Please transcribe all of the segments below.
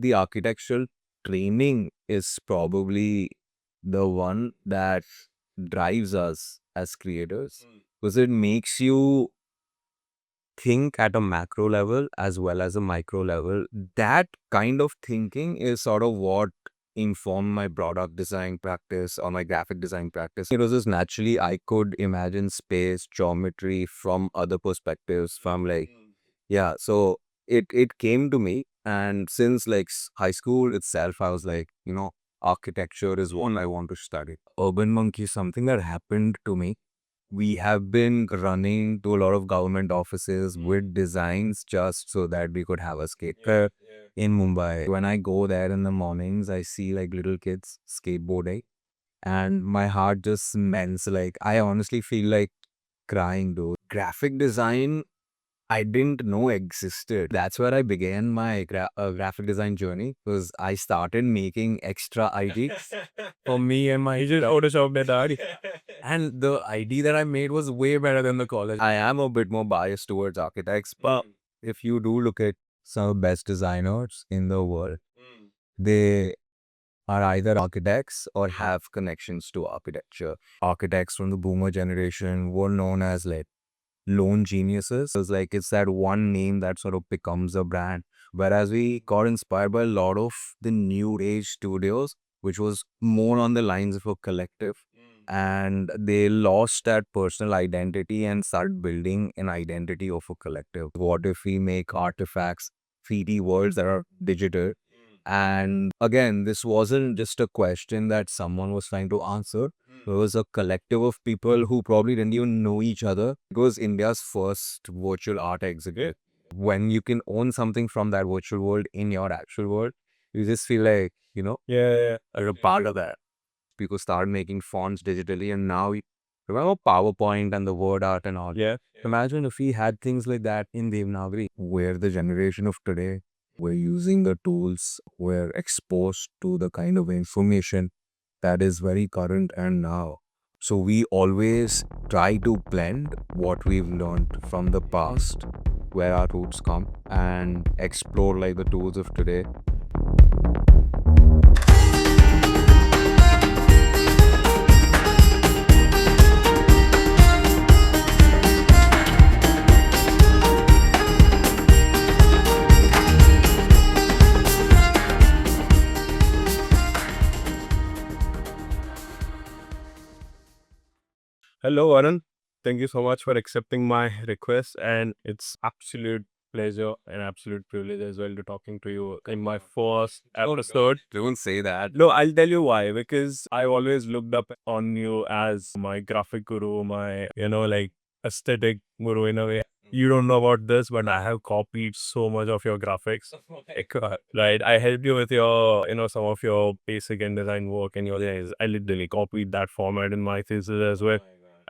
The architectural training is probably the one that drives us as creators because it makes you think at a macro level as well as a micro level. That kind of thinking is sort of what informed my product design practice or my graphic design practice. It was just naturally I could imagine space, geometry from other perspectives, from like, yeah. So it came to me, and since like high school itself, I was like, architecture is what I want to study. Urban Monkey is something that happened to me. We have been running to a lot of government offices with designs just so that we could have a skate park in Mumbai. When I go there in the mornings, I see like little kids skateboarding, and my heart just melts. Like, I honestly feel like crying, dude. Graphic design, I didn't know existed. That's where I began my graphic design journey, because I started making extra IDs for me and my just Photoshop that. And the ID that I made was way better than the college. I am a bit more biased towards architects, but if you do look at some of the best designers in the world, they are either architects or have connections to architecture. Architects from the boomer generation were known as like lone geniuses. It's like it's that one name that sort of becomes a brand. Whereas we got inspired by a lot of the new age studios, which was more on the lines of a collective. And they lost that personal identity and started building an identity of a collective. What if we make artifacts, 3D worlds that are digital? And again, this wasn't just a question that someone was trying to answer. It was a collective of people who probably didn't even know each other. It was India's first virtual art exhibit. When you can own something from that virtual world in your actual world, you just feel like, are a part of that. People started making fonts digitally, and now remember PowerPoint and the word art and all. Imagine if we had things like that in Devanagari, where the generation of today, we're using the tools, we're exposed to the kind of information that is very current and now. So we always try to blend what we've learned from the past, where our roots come, and explore like the tools of today. Hello, Arun. Thank you so much for accepting my request, and it's absolute pleasure and absolute privilege as well to talking to you in my first episode. Don't say that. No, I'll tell you why. Because I always looked up on you as my graphic guru, my like aesthetic guru in a way. You don't know about this, but I have copied so much of your graphics. Right, I helped you with your some of your basic and design work and your designs. I literally copied that format in my thesis as well.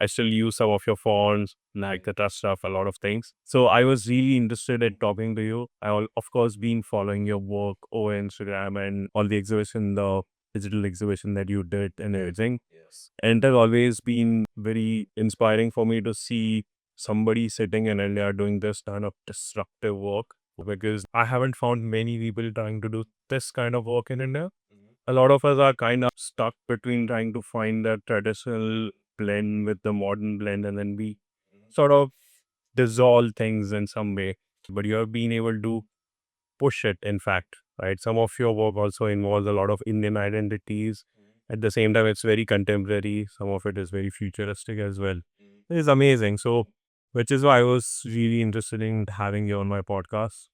I still use some of your fonts, like the trust stuff, a lot of things. So I was really interested in talking to you. Of course, been following your work over Instagram and all the exhibition, the digital exhibition that you did and everything. And it has always been very inspiring for me to see somebody sitting in India doing this kind of disruptive work, because I haven't found many people trying to do this kind of work in India. A lot of us are kind of stuck between trying to find that traditional blend with the modern blend, and then we sort of dissolve things in some way. But you have been able to push it, in fact, right? Some of your work also involves a lot of Indian identities. At the same time, it's very contemporary. Some of it is very futuristic as well. It's amazing. So, which is why I was really interested in having you on my podcast.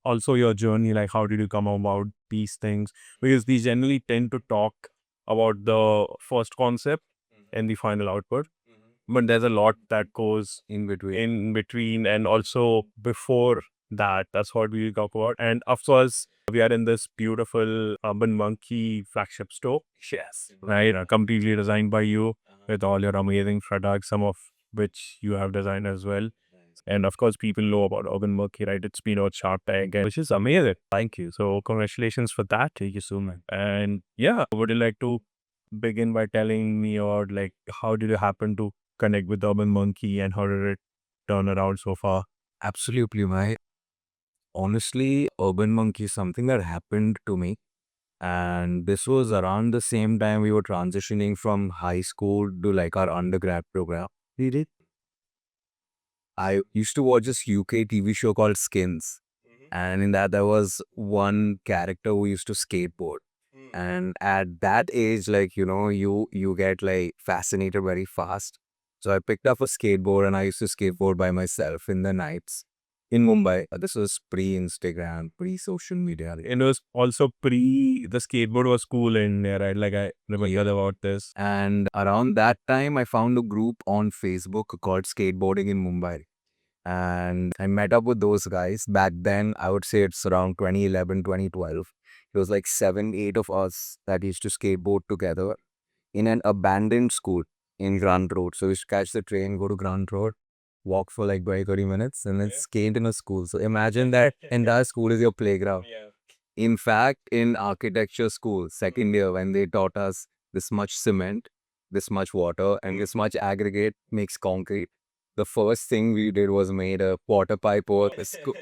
Also, your journey, like how did you come about these things? Because we generally tend to talk about the first concept and the final output, but there's a lot that goes in between and also before that. That's what we talk about. And of course, we are in this beautiful Urban Monkey flagship store. Yes. Right, completely designed by you, with all your amazing products, some of which you have designed as well. And of course, people know about Urban Monkey, right? It's been on Shark Tank, which is amazing. Thank you. So congratulations for that. Thank you so much. And yeah, would you like to begin by telling me, or like, how did you happen to connect with Urban Monkey and how did it turn around so far? Absolutely, my Honestly, Urban Monkey is something that happened to me. And this was around the same time we were transitioning from high school to like our undergrad program. Did it? I used to watch this UK TV show called Skins. And in that, there was one character who used to skateboard. And at that age, like, you get like fascinated very fast. So I picked up a skateboard and I used to skateboard by myself in the nights in Mumbai. This was pre-Instagram, pre-social media. It was also the skateboard was cool in there, right? Like I remember about this. And around that time, I found a group on Facebook called Skateboarding in Mumbai. And I met up with those guys. Back then, I would say it's around 2011, 2012. It was like 7, 8 of us that used to skateboard together in an abandoned school in Grant Road. So we used to catch the train, go to Grant Road, walk for like 20, 30 minutes, and then skate in a school. So imagine that entire school is your playground. In fact, in architecture school, second year, when they taught us this much cement, this much water, and this much aggregate makes concrete, the first thing we did was made a water pipe over the school.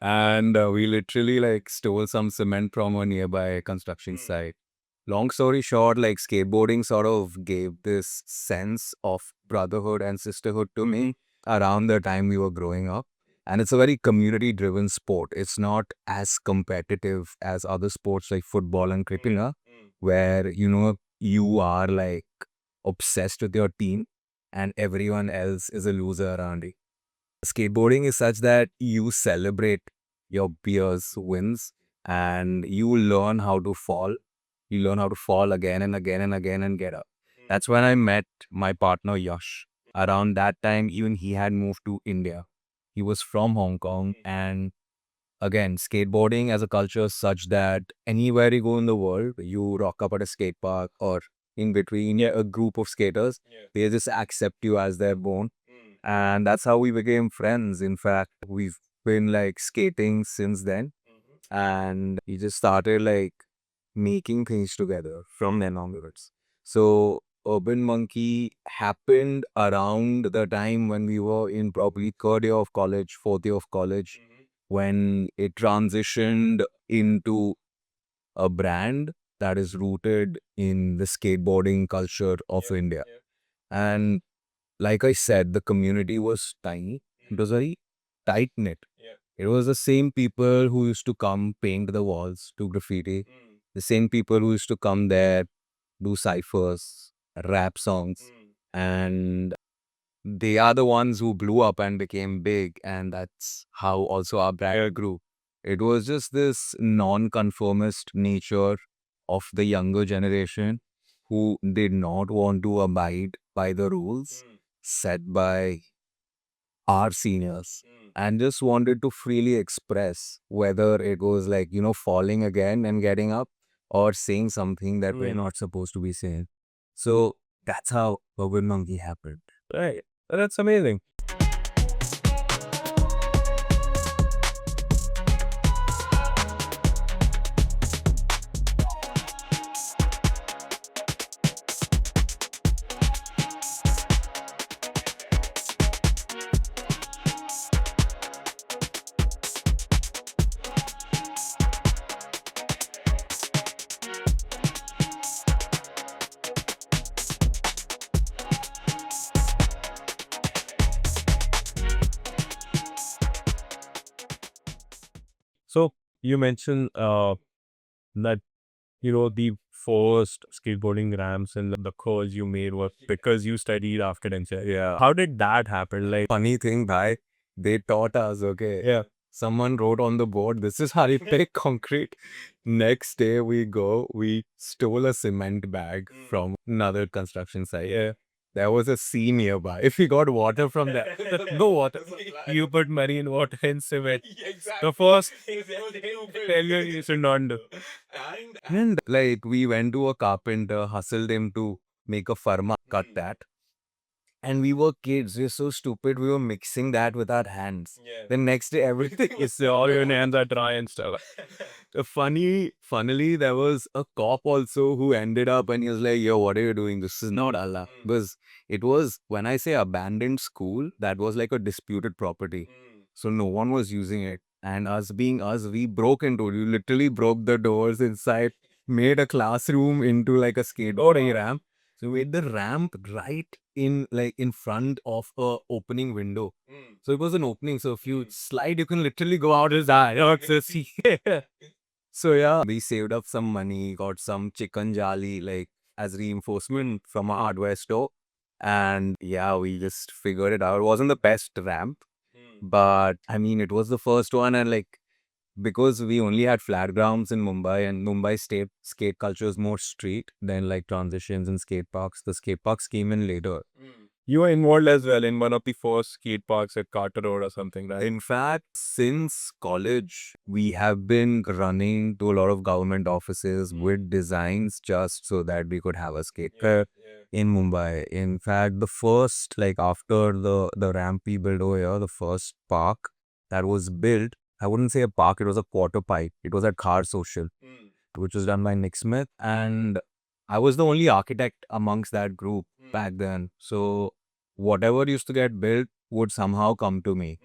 And we literally like stole some cement from a nearby construction site. Long story short, like skateboarding sort of gave this sense of brotherhood and sisterhood to me around the time we were growing up. And it's a very community driven sport. It's not as competitive as other sports like football and cricket, where, you are like obsessed with your team and everyone else is a loser around you. Skateboarding is such that you celebrate your peers' wins and you learn how to fall. You learn how to fall again and again and again and get up. That's when I met my partner Yash. Around that time, even he had moved to India. He was from Hong Kong. And again, skateboarding as a culture is such that anywhere you go in the world, you rock up at a skate park or in between a group of skaters, they just accept you as their own. And that's how we became friends. In fact, we've been like skating since then. And we just started like making things together from then onwards. So Urban Monkey happened around the time when we were in probably third year of college, fourth year of college, when it transitioned into a brand that is rooted in the skateboarding culture of India. And like I said, the community was tiny. It was very tight knit. It was the same people who used to come paint the walls, do graffiti. The same people who used to come there, do ciphers, rap songs. And they are the ones who blew up and became big. And that's how also our brand grew. It was just this non-conformist nature of the younger generation who did not want to abide by the rules set by our seniors and just wanted to freely express whether it was like, falling again and getting up or saying something that we're not supposed to be saying. So that's how Urban Monkey happened. Right. That's amazing. So you mentioned that the first skateboarding ramps and the curves you made were because you studied architecture. Yeah. How did that happen? Like, Funny thing, bhai, they taught us, okay? yeah. Someone wrote on the board, this is how you pick concrete. Next day we stole a cement bag from another construction site. Yeah. There was a sea nearby. If we got water from there, No water. You put marine water in cement. The first failure you should not do. and like we went to a carpenter, hustled him to make a farma, cut that. And we were kids, we were so stupid, we were mixing that with our hands. The next day, everything is All your hands are dry and stuff. Funnily, there was a cop also who ended up and he was like, yo, what are you doing? This is not Allah. Because it was, when I say abandoned school, that was like a disputed property. So no one was using it. And us being us, we broke into it. We literally broke the doors inside, made a classroom into like a skateboarding ramp. So we made the ramp right in front of a opening window. So it was an opening. So if you slide, you can literally go out and die. So yeah, we saved up some money, got some chicken jali like as reinforcement from a hardware store. And yeah, we just figured it out. It wasn't the best ramp, but I mean, it was the first one. And like, because we only had flat grounds in Mumbai, and Mumbai state skate culture is more street than like transitions and skate parks. The skate parks came in later. You were involved as well in one of the first skate parks at Carter Road or something, right? In fact, since college, we have been running to a lot of government offices with designs just so that we could have a skate park in Mumbai. In fact, the first, like after the ramp we built over here, the first park that was built, I wouldn't say a park, it was a quarter pipe. It was at Khar Social, which was done by Nick Smith. And I was the only architect amongst that group back then. So whatever used to get built would somehow come to me.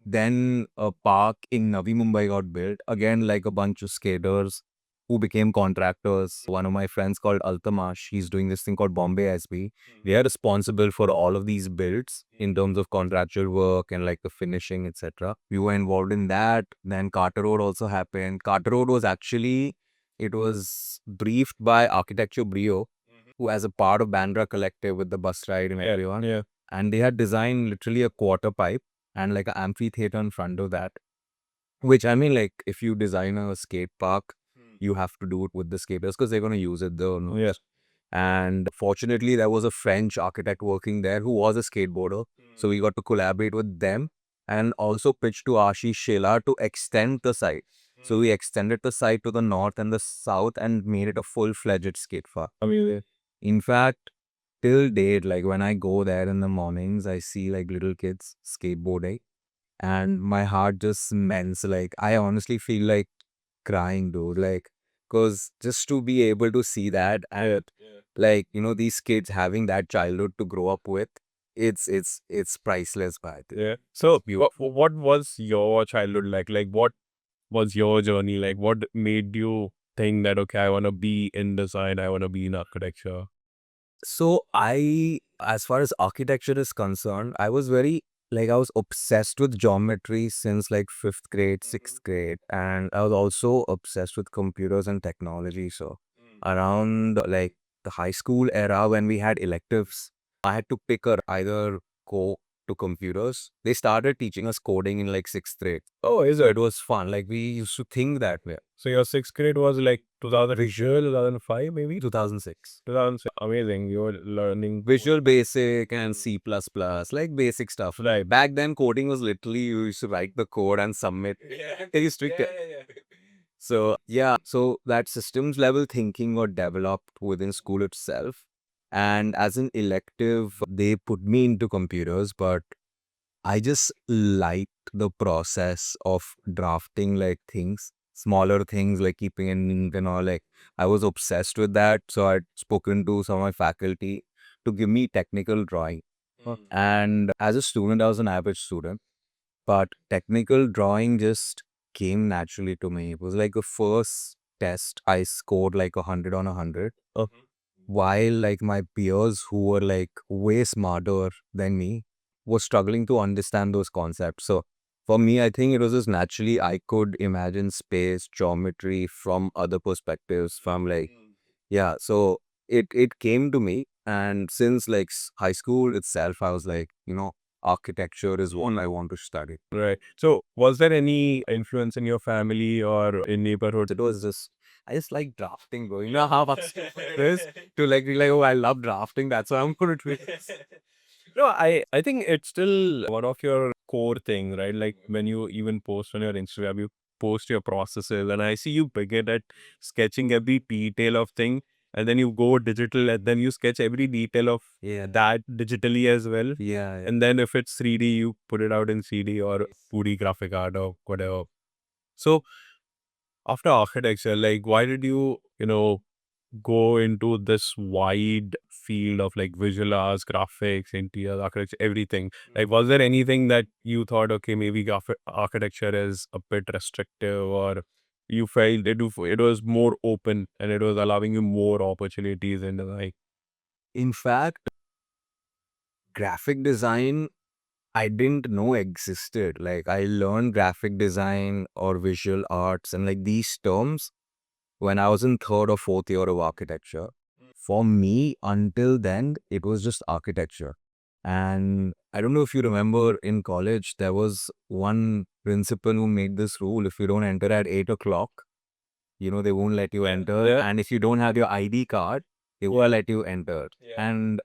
Then a park in Navi Mumbai got built. Again, like a bunch of skaters who became contractors. One of my friends called Altamash, he's doing this thing called Bombay SB. They are responsible for all of these builds in terms of contractual work and like the finishing, etc. We were involved in that. Then Carter Road also happened. Carter Road was actually, it was briefed by Architecture Brio, who as a part of Bandra Collective with the bus ride and everyone. Yeah. And they had designed literally a quarter pipe and like an amphitheater in front of that. Which I mean, like, if you design a skate park, you have to do it with the skaters because they're going to use it though. No? Yes. And fortunately, there was a French architect working there who was a skateboarder. So we got to collaborate with them and also pitch to Ashish Shelar to extend the site. So we extended the site to the north and the south and made it a full-fledged skate park. I mean, In fact, till date, like when I go there in the mornings, I see like little kids skateboarding and my heart just melts. Like, I honestly feel like crying, dude. Like, because just to be able to see that and like, you know, these kids having that childhood to grow up with, it's priceless, but yeah. So, what was your childhood like? Like, what was your journey like? What made you think that, okay, I want to be in design, I want to be in architecture? So as far as architecture is concerned, I was very, like, I was obsessed with geometry since like 5th grade, 6th grade. And I was also obsessed with computers and technology. So around like the high school era when we had electives, I had to pick either go to computers. They started teaching us coding in like 6th grade. Oh, is So it? it was fun. Like we used to think that way. So your 6th grade was like 2000 visual, 2005 maybe? 2006. 2006. Amazing. You were learning Visual Basic and C++, like basic stuff. Right. Back then, coding was literally you used to write the code and submit. It used to So yeah, so that systems level thinking got developed within school itself. And as an elective, they put me into computers, but I just liked the process of drafting like things, smaller things like keeping an ink and all. Like I was obsessed with that. So I'd spoken to some of my faculty to give me technical drawing. And as a student, I was an average student, but technical drawing just came naturally to me. It was like the first test I scored like 100 on 100. While like my peers who were like way smarter than me were struggling to understand those concepts. So for me, I think it was just naturally I could imagine space, geometry from other perspectives, from like, yeah. So it came to me. And since like high school itself, I was like, you know, architecture is what I want to study. Right. So, was there any influence in your family or in neighborhood? It was just, I just like drafting, bro. You know how much it is to like be like, oh, I love drafting. That's why I'm good at it. No, I think it's still one of your core things, right? Like when you even post on your Instagram, you post your processes, and I see you begin at sketching every detail of thing, and then you go digital, and then you sketch every detail of Yeah. that digitally as well. Yeah. And then if it's 3D, you put it out in 3D or 2D graphic art or whatever. So after architecture, like why did you, go into this wide field of like visual arts, graphics, interior architecture, everything. Like, was there anything that you thought, okay, maybe architecture is a bit restrictive, or you felt it was more open and it was allowing you more opportunities in the like? In fact, graphic design, I didn't know existed. Like, I learned graphic design or visual arts and like these terms when I was in third or fourth year of architecture. For me, until then, it was just architecture. And I don't know if you remember in college, there was one principal who made this rule: if you don't enter at 8 o'clock, they won't let you enter. Yeah. And if you don't have your ID card, they won't let you enter. And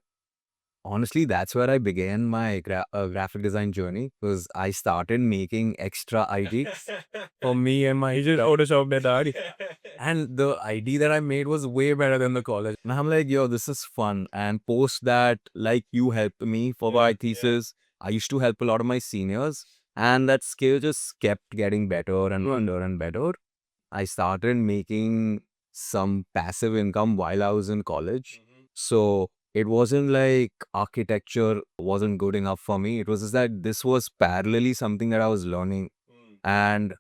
honestly, that's where I began my graphic design journey, because I started making extra IDs for me and my You just Photoshop that out. and the ID that I made was way better than the college. And I'm like, yo, this is fun. And post that, like, you helped me for my thesis. I used to help a lot of my seniors, and that skill just kept getting better and better and better. I started making some passive income while I was in college. So it wasn't like architecture wasn't good enough for me. It was just that this was parallelly something that I was learning. And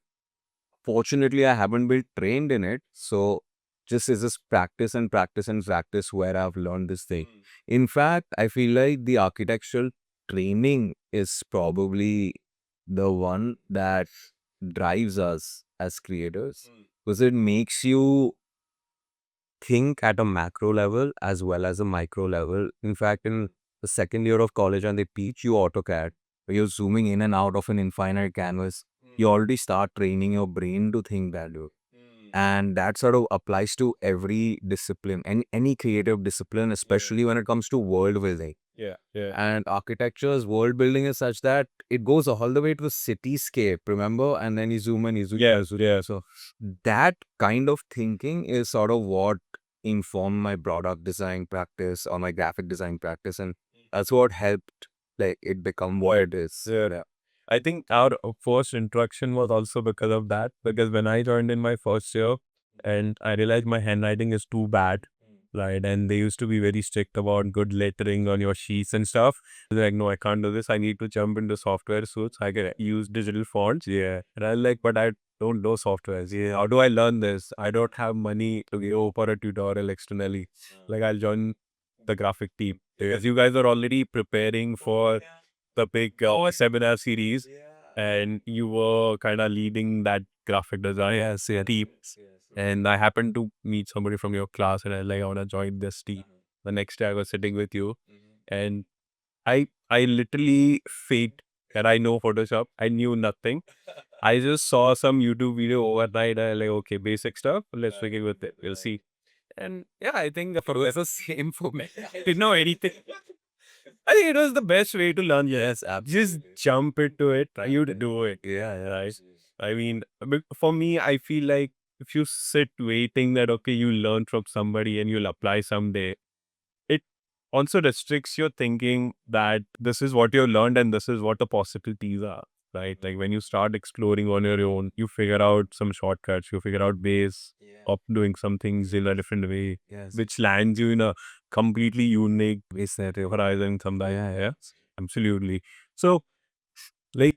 fortunately, I haven't been trained in it. So just is this practice and practice and practice where I've learned this thing. In fact, I feel like the architectural training is probably the one that drives us as creators, because it makes you think at a macro level as well as a micro level. In fact, in the second year of college, and they teach you AutoCAD, where you're zooming in and out of an infinite canvas, you already start training your brain to think that way. And that sort of applies to every discipline and any creative discipline, especially when it comes to world building. Yeah. And architecture's world building is such that it goes all the way to the cityscape, remember? And then you zoom in, you zoom Yeah. in, Yeah. so that kind of thinking is sort of what informed my product design practice or my graphic design practice. And that's what helped like it become what it is. Yeah. I think our first introduction was also because of that. Because when I joined in my first year and I realized my handwriting is too bad, right? And they used to be very strict about good lettering on your sheets and stuff. I was like, no, I can't do this. I need to jump into software suits. I can use digital fonts. Yeah. And I was like, but I don't know softwares. Yeah. How do I learn this? I don't have money to go for a tutorial externally. Like, I'll join the graphic team. Because you guys are already preparing for the big seminar series, and you were kind of leading that graphic design team. And I happened to meet somebody from your class, and I was like, I want to join this team. The next day, I was sitting with you, and I literally faked that I know Photoshop. I knew nothing. I just saw some YouTube video overnight. I like, okay, basic stuff. Let's begin with it. We'll see. And yeah, I think the process was the same for me. Didn't know anything. I think it was the best way to learn. Yes, just jump into it. You do it. Yeah, right. I mean, for me, I feel like if you sit waiting that okay, you learn from somebody and you'll apply someday, it also restricts your thinking that this is what you learned and this is what the possibilities are. Right. Like when you start exploring on your own, you figure out some shortcuts, you figure out ways of doing some things in a different way, which lands you in a completely unique horizon sometime. Yeah. Absolutely. So, like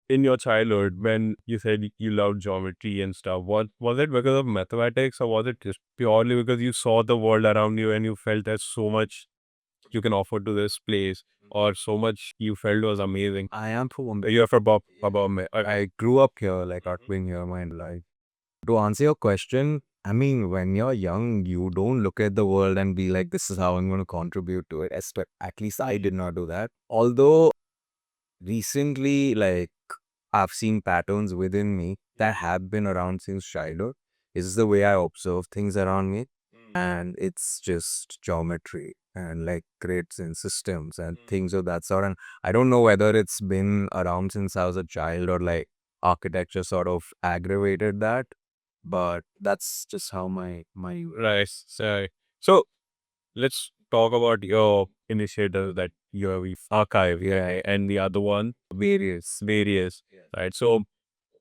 in your childhood, when you said you loved geometry and stuff, what was it because of mathematics, or was it just purely because you saw the world around you and you felt there's so much you can offer to this place, or so much you felt was amazing? I am from Mumbai. You're from Bombay. I grew up here, like I've been here my life. To answer your question, I mean, when you're young, you don't look at the world and be like, this is how I'm going to contribute to it. At least I did not do that. Although recently, like, I've seen patterns within me that have been around since childhood. It's the way I observe things around me. And it's just geometry and like grids and systems and things of that sort. And I don't know whether it's been around since I was a child or like architecture sort of aggravated that, but that's just how my Right. So let's talk about your initiative that you have archive, yeah, and the other one various. Right. So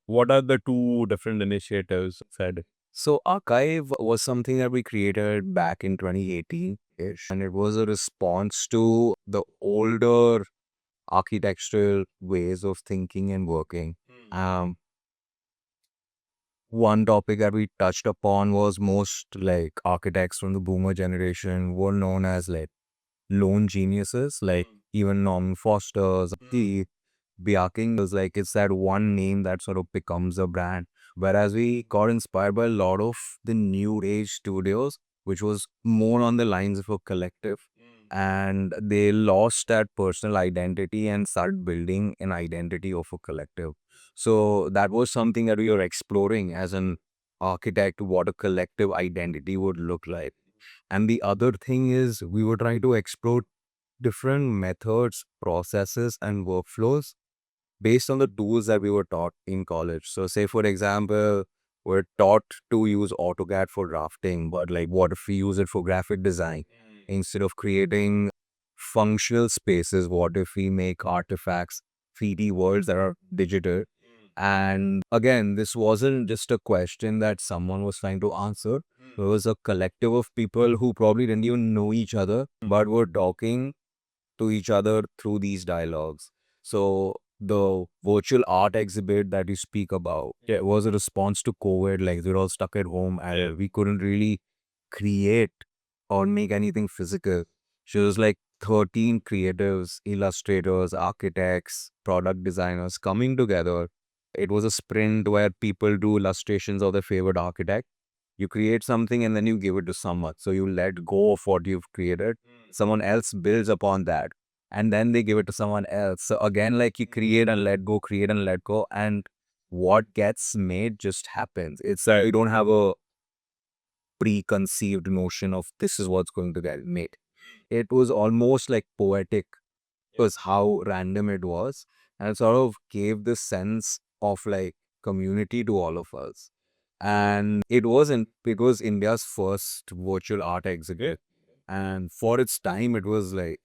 what are the two different initiatives said? So Archive was something that we created back in 2018. ish, and it was a response to the older architectural ways of thinking and working. One topic that we touched upon was most like architects from the boomer generation were known as like lone geniuses, like even Norman Foster's, the Biaking is like it's that one name that sort of becomes a brand. Whereas we got inspired by a lot of the new age studios, which was more on the lines of a collective. And they lost that personal identity and started building an identity of a collective. So that was something that we were exploring as an architect, what a collective identity would look like. And the other thing is we were trying to explore different methods, processes, and workflows based on the tools that we were taught in college. So, say for example, we're taught to use AutoCAD for drafting, but like, what if we use it for graphic design instead of creating functional spaces? What if we make artifacts, 3D worlds that are digital? And again, this wasn't just a question that someone was trying to answer. It was a collective of people who probably didn't even know each other, but were talking to each other through these dialogues. So the virtual art exhibit that you speak about, it was a response to COVID. Like we were all stuck at home and we couldn't really create or make anything physical. She was like 13 creatives, illustrators, architects, product designers coming together. It was a sprint where people do illustrations of their favorite architect. You create something and then you give it to someone. So you let go of what you've created. Someone else builds upon that. And then they give it to someone else. So again, like you create and let go, create and let go. And what gets made just happens. It's like you don't have a preconceived notion of this is what's going to get made. It was almost like poetic was how random it was, and it sort of gave this sense of like community to all of us. And it was India's first virtual art exhibit, and for its time it was like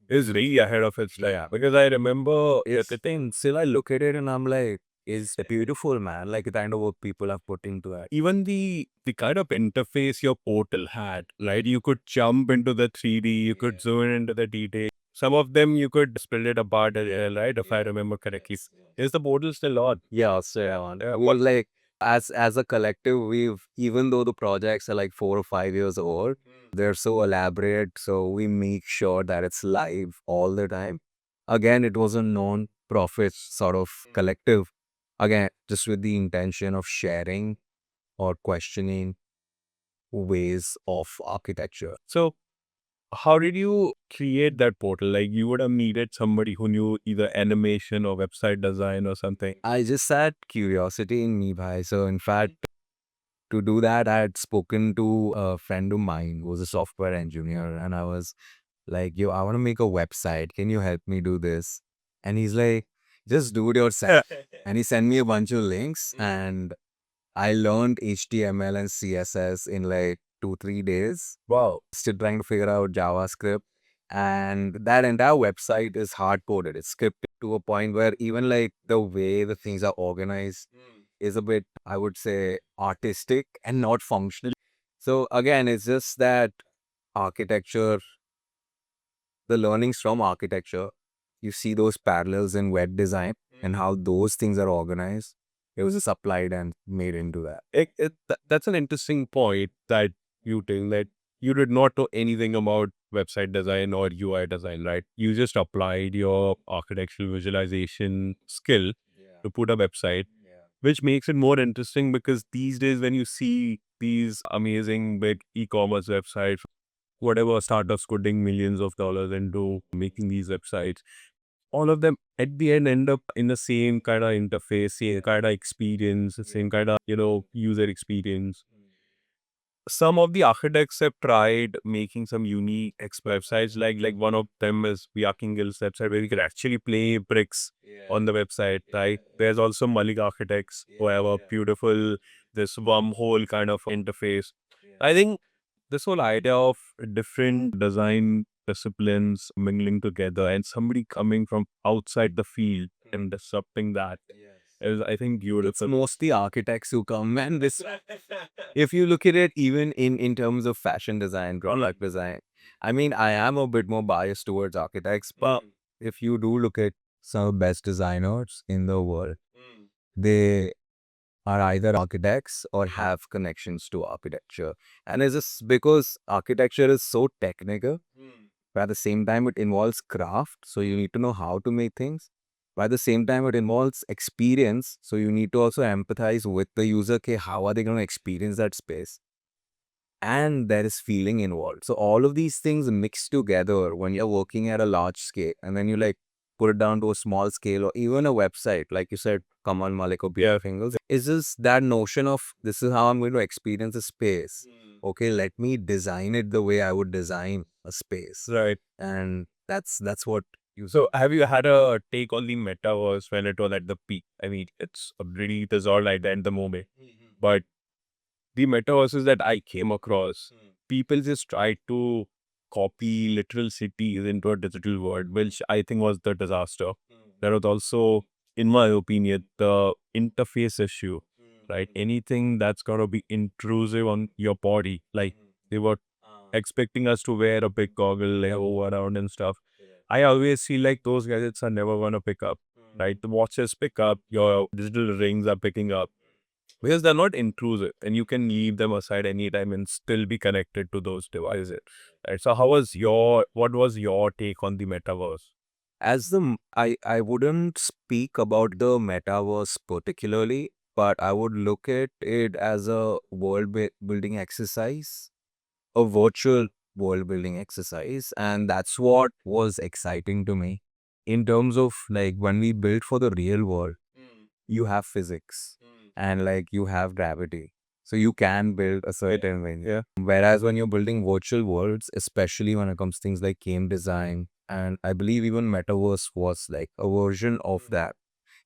Is really ahead of its time. Because I remember it's the thing. Still I look at it and I'm like, it's beautiful, man. Like the kind of work people have put into it. even the kind of interface your portal had, right? You could jump into the 3D, you could zoom in into the detail. Some of them you could split it apart, right? If I remember correctly. Is the portal still on? Yeah, so well, like as a collective, we've even though the projects are like 4 or 5 years old, they're so elaborate. So we make sure that it's live all the time. Again, it was a non-profit sort of collective. Again, just with the intention of sharing or questioning ways of architecture. So how did you create that portal? Like you would have needed somebody who knew either animation or website design or something. I just had curiosity in me, bhai. So in fact, to do that, I had spoken to a friend of mine who was a software engineer, and I was like, yo, I want to make a website. Can you help me do this? And he's like, just do it yourself. And he sent me a bunch of links, and I learned HTML and CSS in like 2, 3 days. Wow. Still trying to figure out JavaScript. And that entire website is hard coded. It's scripted to a point where even like the way the things are organized is a bit, I would say, artistic and not functional. So again, it's just that architecture, the learnings from architecture, you see those parallels in web design and how those things are organized. It was just applied and made into that. That's an interesting point that you think that you did not know anything about website design or UI design, right? You just applied your architectural visualization skill to put a website, which makes it more interesting because these days when you see these amazing big e-commerce websites, whatever startups putting millions of dollars into making these websites, all of them at the end up in the same kind of interface, same kind of experience, same kind of, user experience. Some of the architects have tried making some unique websites, like one of them is Yakingil's website where you can actually play bricks on the website, right? There's also Malik Architects who have a beautiful, this wormhole kind of interface. I think this whole idea of different design disciplines mingling together and somebody coming from outside the field and disrupting that is, I think, It's beautiful. mostly architects who come, and this if you look at it even in terms of fashion design, product design, I mean, I am a bit more biased towards architects, but if you do look at some of the best designers in the world, they are either architects or have connections to architecture. And it's just because architecture is so technical, but at the same time, it involves craft. So you need to know how to make things. But at the same time, it involves experience. So you need to also empathize with the user. Okay, how are they going to experience that space? And there is feeling involved. So all of these things mixed together when you're working at a large scale, and then you like put it down to a small scale or even a website, like you said, Kamal Malik or Peter Fingers, is just that notion of this is how I'm going to experience a space. Okay, let me design it the way I would design a space. Right. And that's what you So have you had a take on the metaverse when it was at the peak? I mean, it's really it is all like that at the moment. But the metaverses that I came across, people just tried to copy literal cities into a digital world, which I think was the disaster. There was also, in my opinion, the interface issue, right? Anything that's going to be intrusive on your body, like they were expecting us to wear a big goggle, move around and stuff. I always feel like those gadgets are never going to pick up, right? The watches pick up, your digital rings are picking up because they're not intrusive and you can leave them aside anytime and still be connected to those devices. Right. So what was your take on the metaverse? as the I wouldn't speak about the metaverse particularly, but I would look at it as a building exercise, a virtual world building exercise, and that's what was exciting to me. In terms of like when we build for the real world, you have physics and like you have gravity. So you can build a certain way. Yeah. Whereas when you're building virtual worlds, especially when it comes to things like game design, and I believe even metaverse was like a version of that.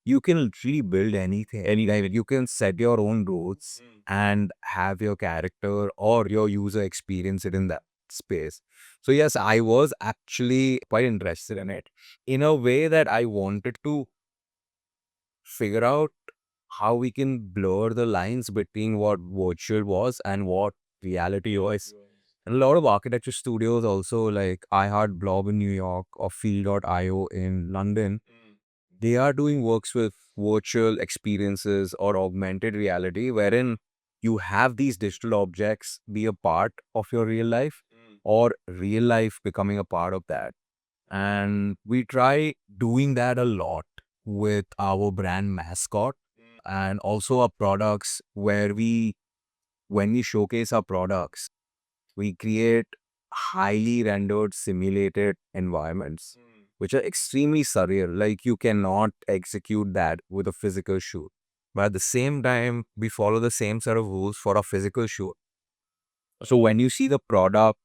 You can literally build anything, anytime. You can set your own rules and have your character or your user experience it in that space. So yes, I was actually quite interested in it in a way that I wanted to figure out how we can blur the lines between what virtual was and what reality was. And a lot of architecture studios also like iHeart Blob in New York or Feel.io in London, they are doing works with virtual experiences or augmented reality wherein you have these digital objects be a part of your real life or real life becoming a part of that. And we try doing that a lot with our brand mascot and also our products where when we showcase our products, we create highly rendered simulated environments which are extremely surreal. Like you cannot execute that with a physical shoot. But at the same time, we follow the same set of rules for a physical shoot. So when you see the product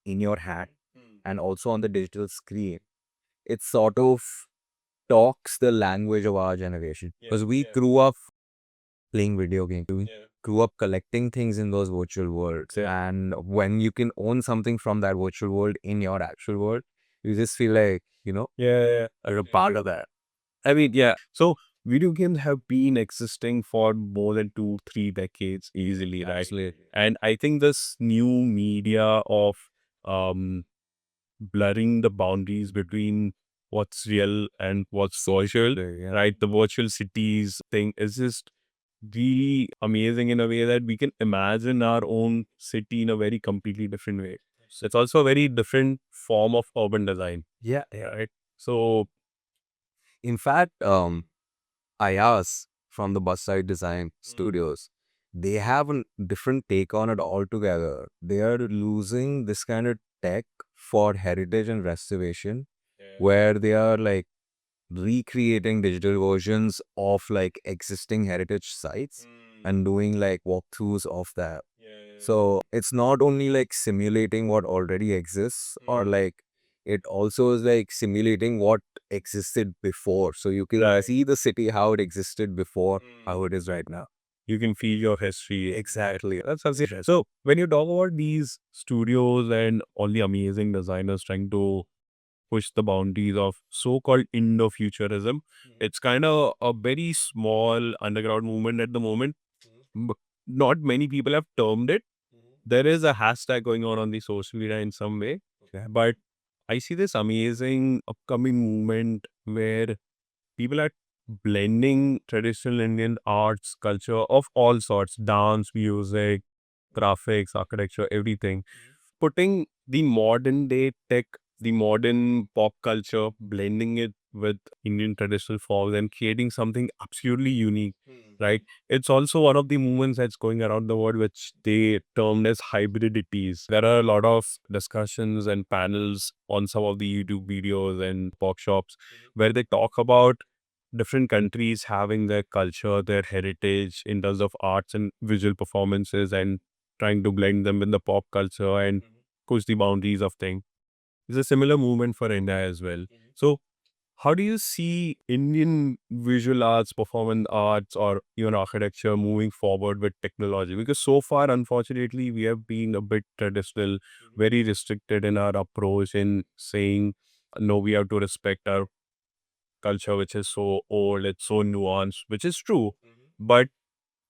in your hand and also on the digital screen, it sort of talks the language of our generation. Because we grew up playing video games. We grew up collecting things in those virtual worlds. And when you can own something from that virtual world in your actual world, you just feel like, Yeah. are a part of that. I mean, yeah. So video games have been existing for more than 2-3 decades easily, right? Absolutely. And I think this new media of um blurring the boundaries between what's real and what's virtual, Yeah. right? The virtual cities thing is just really amazing in a way that we can imagine our own city in a very completely different way. So it's also a very different form of urban design, Yeah. right? So In fact, Ayaz from the Bus Side Design Studios, they have a different take on it altogether. They are using this kind of tech for heritage and restoration, where they are like recreating digital versions of like existing heritage sites and doing like walkthroughs of that. So it's not only like simulating what already exists or like it also is like simulating what existed before. So you can see the city how it existed before, how it is right now. you can feel your history. Exactly. That's something. So when you talk about these studios and all the amazing designers trying to push the boundaries of so-called Indo-futurism, it's kind of a very small underground movement at the moment. Not many people have termed it. There is a hashtag going on the social media in some way. But I see this amazing upcoming movement where people are blending traditional Indian arts, culture of all sorts, dance, music, graphics, architecture, everything, putting the modern day tech, the modern pop culture, blending it with Indian traditional forms and creating something absolutely unique, right? It's also one of the movements that's going around the world, which they termed as hybridities. There are a lot of discussions and panels on some of the YouTube videos and workshops where they talk about different countries having their culture, their heritage in terms of arts and visual performances and trying to blend them with the pop culture and push the boundaries of things. It's a similar movement for India as well. So, how do you see Indian visual arts, performance arts, or even architecture moving forward with technology? Because so far, unfortunately, we have been a bit traditional, very restricted in our approach in saying, no, we have to respect our culture, which is so old, it's so nuanced, which is true. But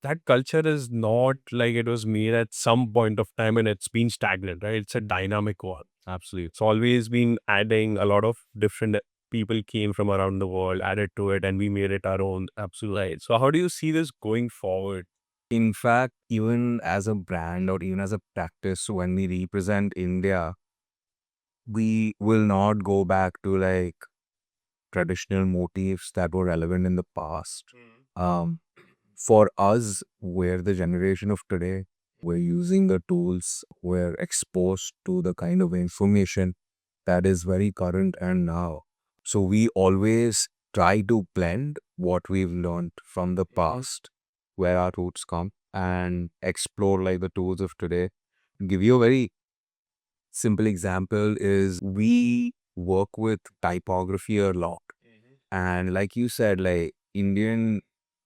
that culture is not like it was made at some point of time and it's been stagnant, right? It's a dynamic one. Absolutely. It's always been adding a lot of different people came from around the world, added to it, and we made it our own. Absolutely. Right. So, how do you see this going forward? In fact, even as a brand or even as a practice, when we represent India, we will not go back to like traditional motifs that were relevant in the past. For us, we're the generation of today. We're using the tools. We're exposed to the kind of information that is very current and now. So we always try to blend what we've learned from the past, where our roots come, and explore like the tools of today. Give you a very simple example is we work with typography a lot. And like you said, like Indian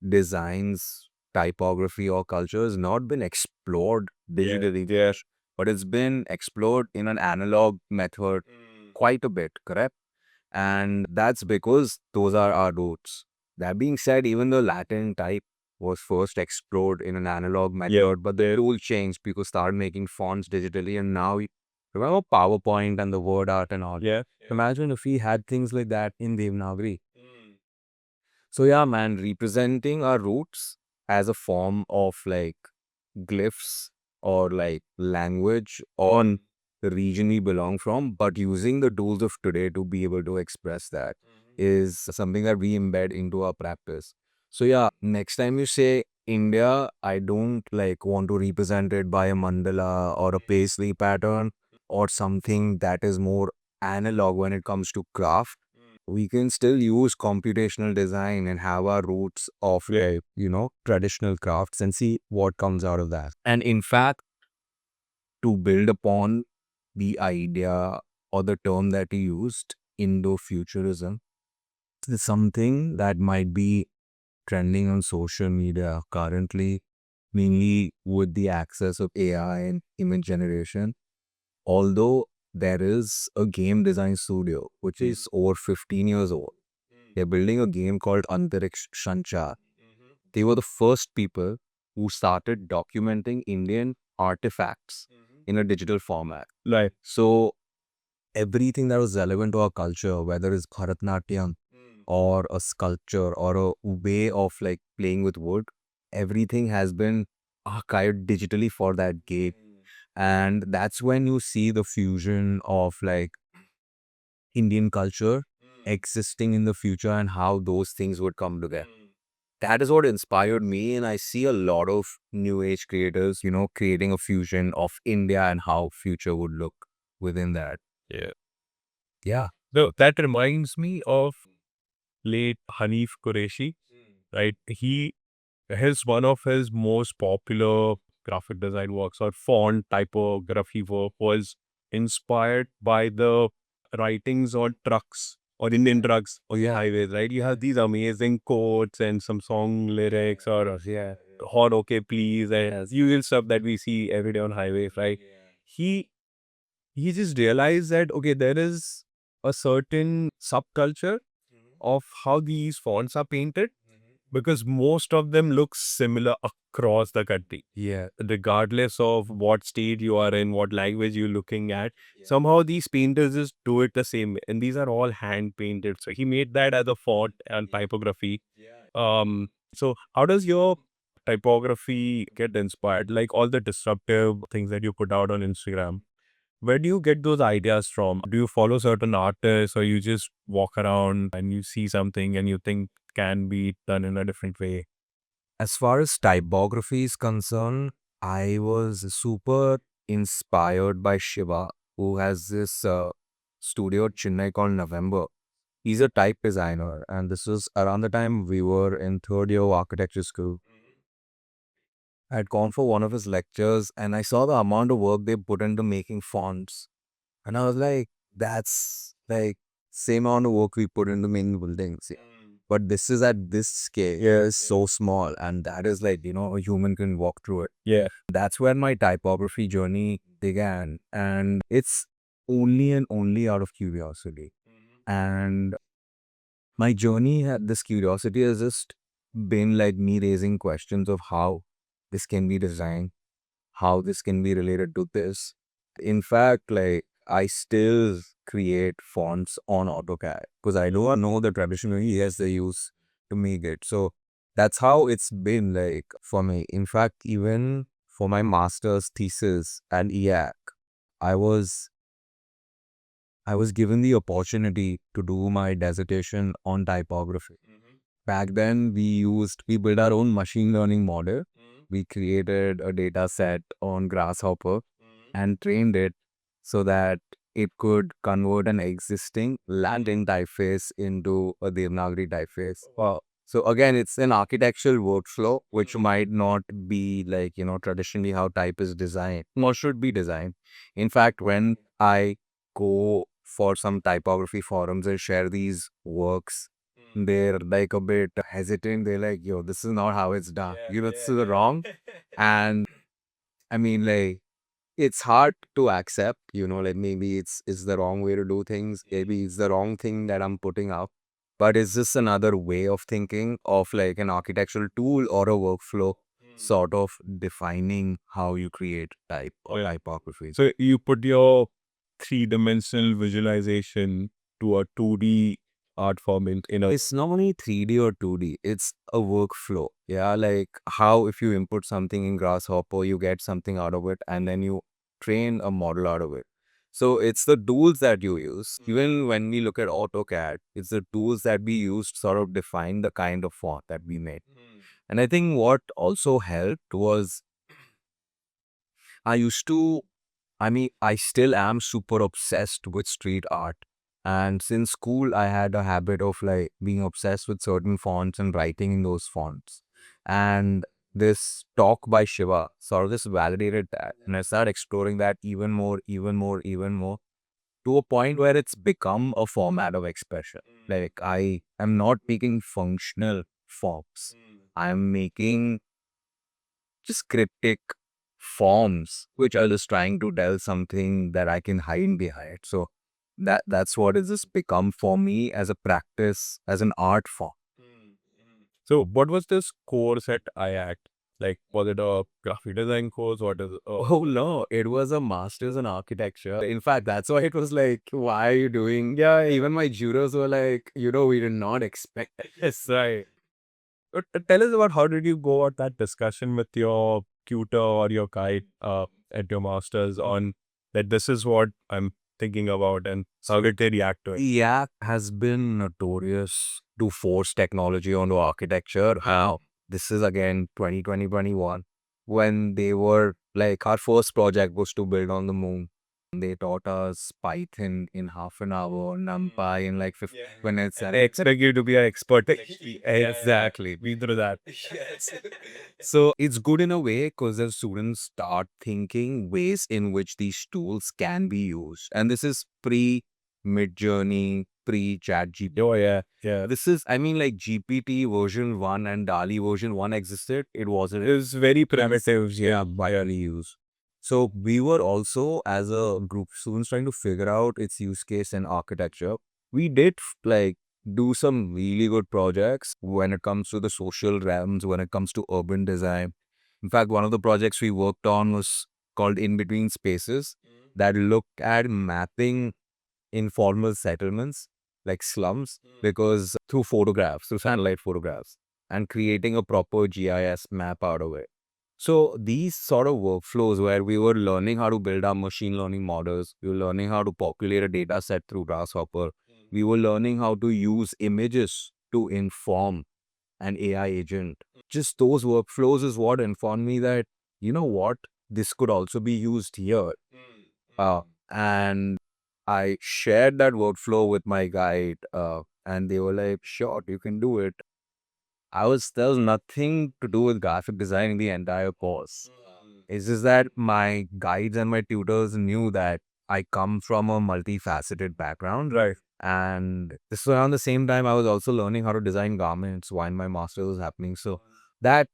designs, typography or culture has not been explored digitally there, but it's been explored in an analog method quite a bit, correct? And that's because those are our roots. That being said, even the Latin type was first explored in an analog method, but the tool changed. People started making fonts digitally, and now remember PowerPoint and the word art and all. Yeah. Imagine if we had things like that in Devanagari. So yeah, man, representing our roots as a form of like glyphs or like language on the region we belong from, but using the tools of today to be able to express that is something that we embed into our practice. So yeah, next time you say India, I don't like want to represent it by a mandala or a paisley pattern or something that is more analog when it comes to craft. We can still use computational design and have our roots of like, traditional crafts and see what comes out of that. And in fact, to build upon the idea or the term that he used, Indo-futurism, is something that might be trending on social media currently, mainly with the access of AI and image generation. Although there is a game design studio which is over 15 years old. They're building a game called Antariksh Sanchar. They were the first people who started documenting Indian artifacts in a digital format. Right. So everything that was relevant to our culture, whether it's Bharatnatyam or a sculpture or a way of like playing with wood, everything has been archived digitally for that game. And that's when you see the fusion of like Indian culture existing in the future and how those things would come together. That is what inspired me. And I see a lot of new age creators, creating a fusion of India and how future would look within that. Yeah. Yeah. So that reminds me of late Hanif Qureshi, right? His one of his most popular graphic design works or font typography work was inspired by the writings on trucks or Indian trucks on the highways, right? You have these amazing quotes and some song lyrics or hot okay please and usual stuff that we see every day on highways, right? He he just realized that okay, there is a certain subculture of how these fonts are painted because most of them look similar across the country. Yeah. Regardless of what state you are in, what language you're looking at, somehow these painters just do it the same way. And these are all hand painted. So he made that as a font and typography. So how does your typography get inspired? Like all the disruptive things that you put out on Instagram, where do you get those ideas from? Do you follow certain artists, or you just walk around and you see something and you think can be done in a different way? As far as typography is concerned, I was super inspired by Shiva, who has this studio at Chennai called November. He's a type designer, and this was around the time we were in third year of architecture school. I had gone for one of his lectures, and I saw the amount of work they put into making fonts. And I was like, that's like same amount of work we put into making buildings. Yeah. But this is at this scale. Yeah, it's so small. And that is like, a human can walk through it. Yeah. That's where my typography journey began. And it's only and only out of curiosity. And my journey, this curiosity has just been like me raising questions of how this can be designed, how this can be related to this. In fact, like I still create fonts on AutoCAD because I don't know the traditional ES they use to make it. So that's how it's been like for me. In fact, even for my master's thesis at EAC, I was I was given the opportunity to do my dissertation on typography. Back then, we built our own machine learning model. We created a data set on Grasshopper and trained it so that it could convert an existing Latin typeface into a Devanagari typeface. Wow. So again, it's an architectural workflow, which might not be like, traditionally how type is designed, nor should be designed. In fact, when I go for some typography forums and share these works, they're like a bit hesitant. They're like, yo, this is not how it's done. This is wrong. And I mean, like, it's hard to accept, like maybe it's the wrong way to do things. Maybe it's the wrong thing that I'm putting up. But it's just another way of thinking of like an architectural tool or a workflow sort of defining how you create type or typography. So you put your three-dimensional visualization to a 2D art form in a It's not only 3D or 2D, it's a workflow. Yeah, like how if you input something in Grasshopper, you get something out of it, and then you train a model out of it. So it's the tools that you use. Even when we look at AutoCAD, it's the tools that we use to sort of define the kind of font that we made. And I think what also helped was I used to, I still am super obsessed with street art. And since school, I had a habit of like being obsessed with certain fonts and writing in those fonts. And this talk by Shiva sort of just validated that. And I started exploring that even more, even more, even more to a point where it's become a format of expression. Like I am not making functional forms. I'm making just cryptic forms which are just trying to tell something that I can hide behind. So that's what it's just become for me as a practice, as an art form. So what was this course at IACT? Like, was it a graphic design course? What is Oh no, it was a master's in architecture. In fact, that's why it was like, why are you doing? Yeah, even my jurors were like, we did not expect it. Yes, right. But tell us about how did you go about that discussion with your tutor or your guide at your master's on that this is what I'm thinking about, and how did they react to it? YAC has been notorious to force technology onto architecture. How? This is again 2021 when they were like, our first project was to build on the moon. They taught us Python in half an hour, NumPy in like 15 minutes. They expect you to be an expert. Exactly. Been through that. So it's good in a way because the students start thinking ways in which these tools can be used. And this is Mid-Journey, pre-Chat GPT. Oh yeah, yeah. This is, like GPT version 1 and DALI version 1 existed. It wasn't. It was very primitive. Yeah, widely used. So we were also, as a group of students, trying to figure out its use case and architecture. We did like do some really good projects when it comes to the social realms, when it comes to urban design. In fact, one of the projects we worked on was called In Between Spaces that looked at mapping informal settlements like slums because through photographs, through satellite photographs, and creating a proper GIS map out of it. So these sort of workflows where we were learning how to build our machine learning models, we were learning how to populate a data set through Grasshopper, we were learning how to use images to inform an AI agent. Just those workflows is what informed me that, you know what, this could also be used here. And I shared that workflow with my guide, and they were like, sure, you can do it. There was nothing to do with graphic design in the entire course. It's just that my guides and my tutors knew that I come from a multifaceted background. Right. And this was around the same time I was also learning how to design garments while my master's was happening. So that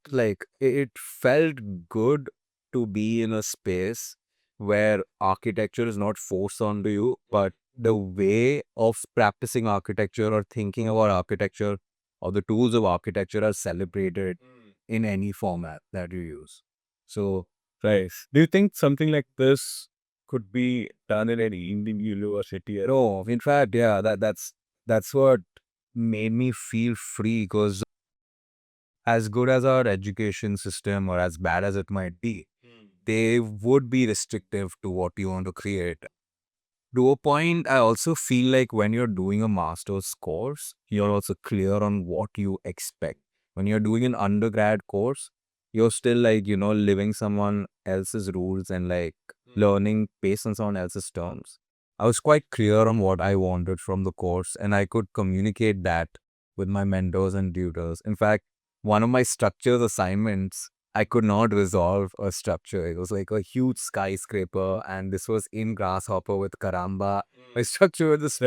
it felt good to be in a space where architecture is not forced onto you, but the way of practicing architecture or thinking about architecture or the tools of architecture are celebrated in any format that you use. So Right. Do you think something like this could be done in any Indian university? no, in fact, yeah, that's what made me feel free because as good as our education system or as bad as it might be, they would be restrictive to what you want to create. To a point, I also feel like when you're doing a master's course, you're also clear on what you expect. When you're doing an undergrad course, you're still living someone else's rules and learning based on someone else's terms. I was quite clear on what I wanted from the course and I could communicate that with my mentors and tutors. In fact, one of my structures assignments I could not resolve a structure. It was like a huge skyscraper, and this was in Grasshopper with Karamba. My structure was this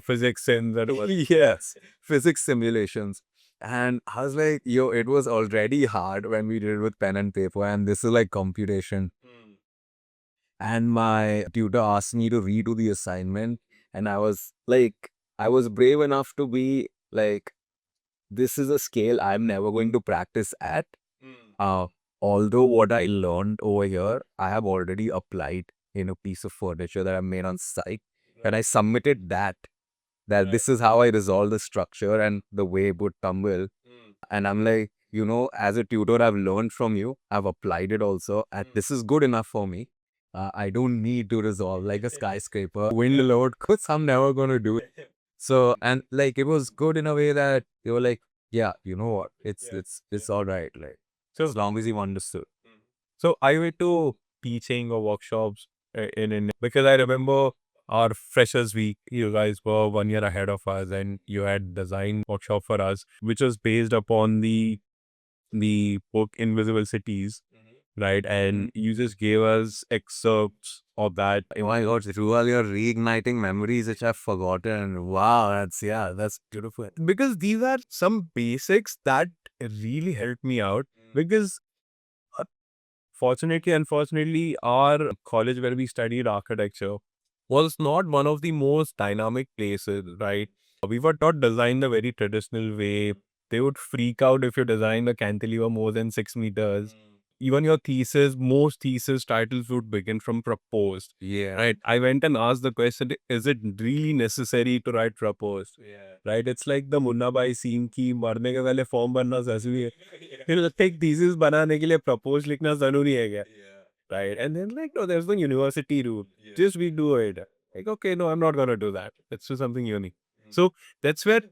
Physics and that was yes, physics simulations. And I was like, yo, it was already hard when we did it with pen and paper, and this is like computation. And my tutor asked me to redo the assignment, and I was brave enough to be like, this is a scale I'm never going to practice at. Uh, Although what I learned over here, I have already applied in a piece of furniture that I made on site, and I submitted that this is how I resolve the structure and the way it would tumble. And I'm like, as a tutor, I've learned from you. I've applied it also, and this is good enough for me. I don't need to resolve like a skyscraper, wind load, because I'm never gonna do it. So, and it was good in a way that they were like, yeah, you know what, it's all right. Like, so. as long as you understood. So I went to teaching or workshops in India because I remember our freshers week. You guys were 1 year ahead of us, and you had design workshop for us, which was based upon the book Invisible Cities, right? And you just gave us excerpts of that. Oh my God, Rual, you're reigniting memories which I've forgotten. Wow, that's beautiful. Because these are some basics that really helped me out because fortunately, unfortunately, our college where we studied architecture was not one of the most dynamic places, right? We were taught design the very traditional way. They would freak out if you design a cantilever more than 6 meters. Even your thesis, most thesis titles would begin from proposed. Yeah. Right. I went and asked the question, is it really necessary to write proposed? Right. It's like the Munna Bhai scene की मरने के पहले form भरना जरूरी है. फिर लगता है एक thesis बनाने के लिए propose लिखना जरूरी है क्या? Right. And then like, no, there's the university route. Just we do it. Like, okay, no, I'm not gonna do that. Let's do something unique. So that's where,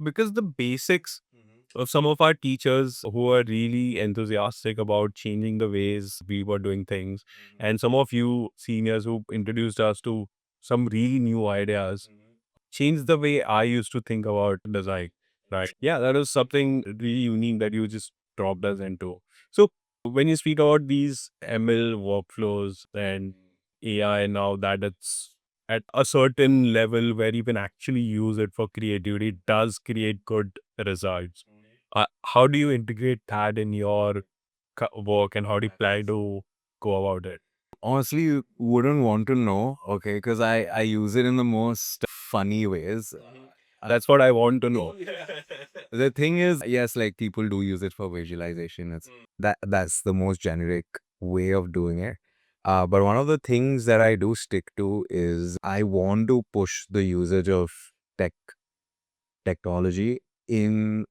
because the basics of some of our teachers who are really enthusiastic about changing the ways we were doing things, and some of you seniors who introduced us to some really new ideas, changed the way I used to think about design. Right. Yeah, that was something really unique that you just dropped us into. So when you speak about these ML workflows and AI now that it's at a certain level where you can actually use it for creativity, it does create good results. How do you integrate that in your work, and how do you plan to go about it? Honestly, you wouldn't want to know, okay, because I use it in the most funny ways. That's what I want to know. The thing is, yes, like people do use it for visualization. It's that's the most generic way of doing it. But one of the things that I do stick to is I want to push the usage of technology in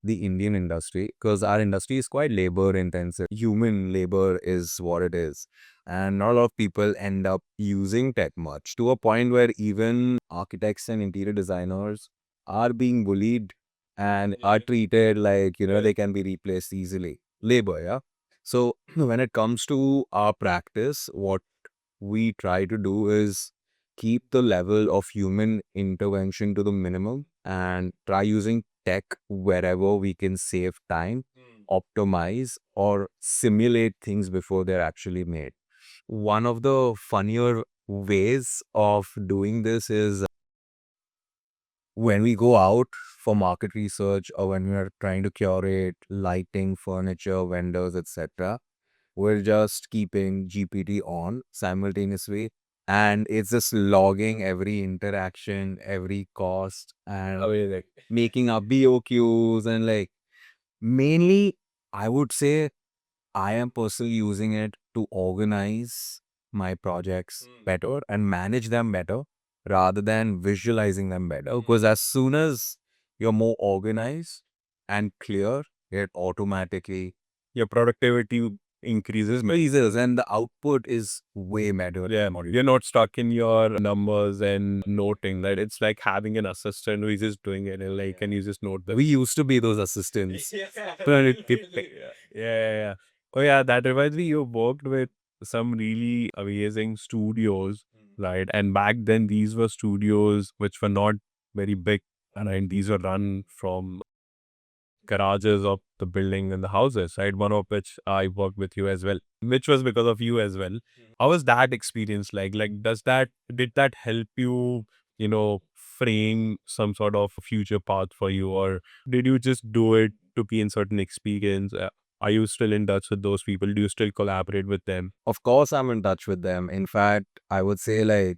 the Indian industry because our industry is quite labor intensive. Human labor is what it is. And not a lot of people end up using tech much to a point where even architects and interior designers are being bullied and are treated like, they can be replaced easily. Labor, yeah. So when it comes to our practice, what we try to do is keep the level of human intervention to the minimum and try using tech wherever we can save time, optimize, or simulate things before they're actually made. One of the funnier ways of doing this is when we go out for market research or when we are trying to curate lighting, furniture, vendors, etc. We're just keeping GPT on simultaneously, and it's just logging every interaction, every cost, and Amazing. making up BOQs. And like mainly, I would say I am personally using it to organize my projects better and manage them better rather than visualizing them better. Because as soon as you're more organized and clear, it automatically Your productivity increases. increases and the output is way better. Yeah, you're not stuck in your numbers and noting that. It's like having an assistant who is just doing it and like, and you just note them. We used to be those assistants. Yeah. Oh yeah, that reminds me, you worked with some really amazing studios, right? And back then these were studios which were not very big, and these were run from garages of the building and the houses, right? One of which I worked with you as well, which was because of you as well. How was that experience like? Like, did that help you, frame some sort of future path for you, or did you just do it to gain certain experience? Are you still in touch with those people? Do you still collaborate with them? Of course, I'm in touch with them. In fact, I would say like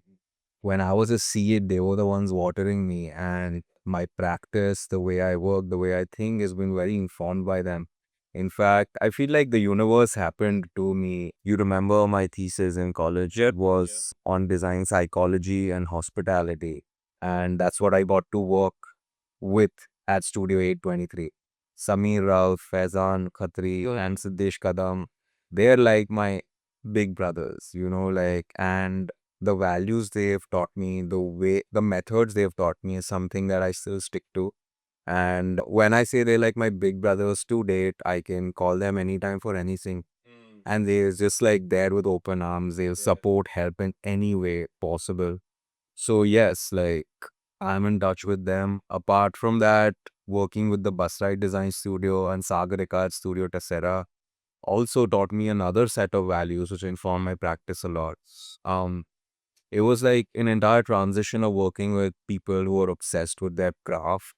when I was a seed, they were the ones watering me, and my practice, the way I work, the way I think has been very informed by them. In fact, I feel like the universe happened to me. You remember my thesis in college? It was on design psychology and hospitality. And that's what I got to work with at Studio 823. Samir Rauf, Faizan Khatri, and Siddesh Kadam, they're like my big brothers, and the values they've taught me, the methods they've taught me is something that I still stick to. And when I say they're like my big brothers to date, I can call them anytime for anything. And they're just like there with open arms. They'll support, help in any way possible. So yes, like I'm in touch with them. Apart from that, working with the Bus Ride Design Studio and Sagarika Studio Tessera also taught me another set of values which inform my practice a lot. Um, it was like an entire transition of working with people who are obsessed with their craft,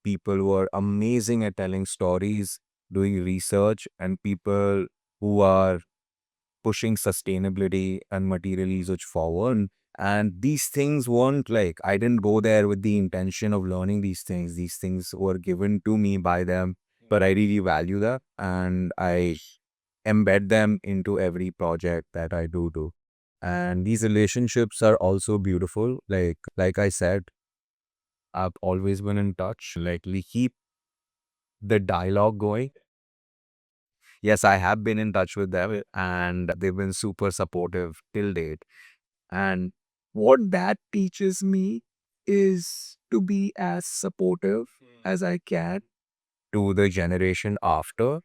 people who are amazing at telling stories, doing research, and people who are pushing sustainability and material usage forward. And these things weren't like, I didn't go there with the intention of learning these things. These things were given to me by them, but I really value that and I embed them into every project that I do. And these relationships are also beautiful. Like I said, I've always been in touch. Like we keep the dialogue going. Yes, I have been in touch with them and they've been super supportive till date. And what that teaches me is to be as supportive as I can to the generation after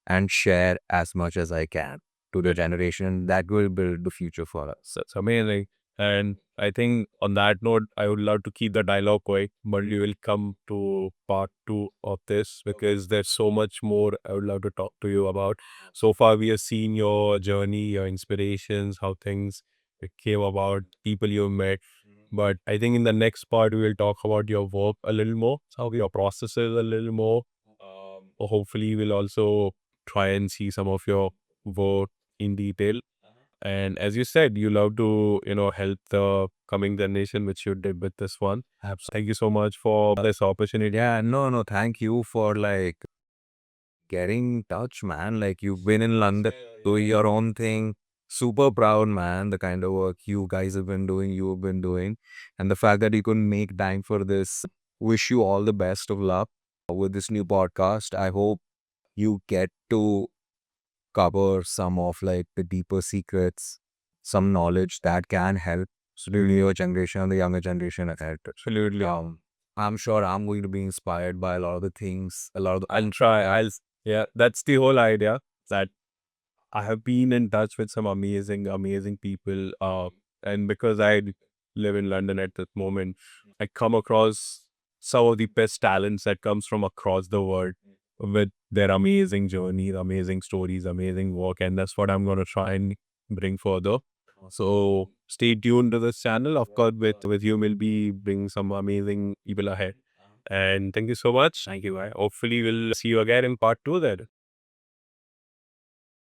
and share as much as I can to the generation that will build the future for us. That's amazing. And I think on that note, I would love to keep the dialogue going, but we will come to part two of this because there's so much more I would love to talk to you about. So far, we have seen your journey, your inspirations, how things came about, people you met. But I think in the next part, we will talk about your work a little more, how your processes a little more. Hopefully, we'll also try and see some of your work in detail. And as you said, you love to, help the coming generation, which you did with this one. Thank you so much for this opportunity. Yeah, no, thank you for like getting in touch, man. Like you've been in London doing your own thing. Super proud, man. The kind of work you guys have been doing, you've been doing, and the fact that you couldn't make time for this. Wish you all the best of luck with this new podcast. I hope you get to cover some of like the deeper secrets, some knowledge that can help the newer generation and the younger generation ahead. Absolutely. I'm sure I'm going to be inspired by a lot of the things, a lot of the I'll try. Yeah, that's the whole idea, that I have been in touch with some amazing people. And because I live in London at that moment, I come across some of the best talents that comes from across the world with their amazing journeys, amazing stories, amazing work. And that's what I'm going to try and bring further. So stay tuned to this channel. Of course, with you, will be bring some amazing people ahead. And thank you so much. Thank you. Hopefully, we'll see you again in part 2 there.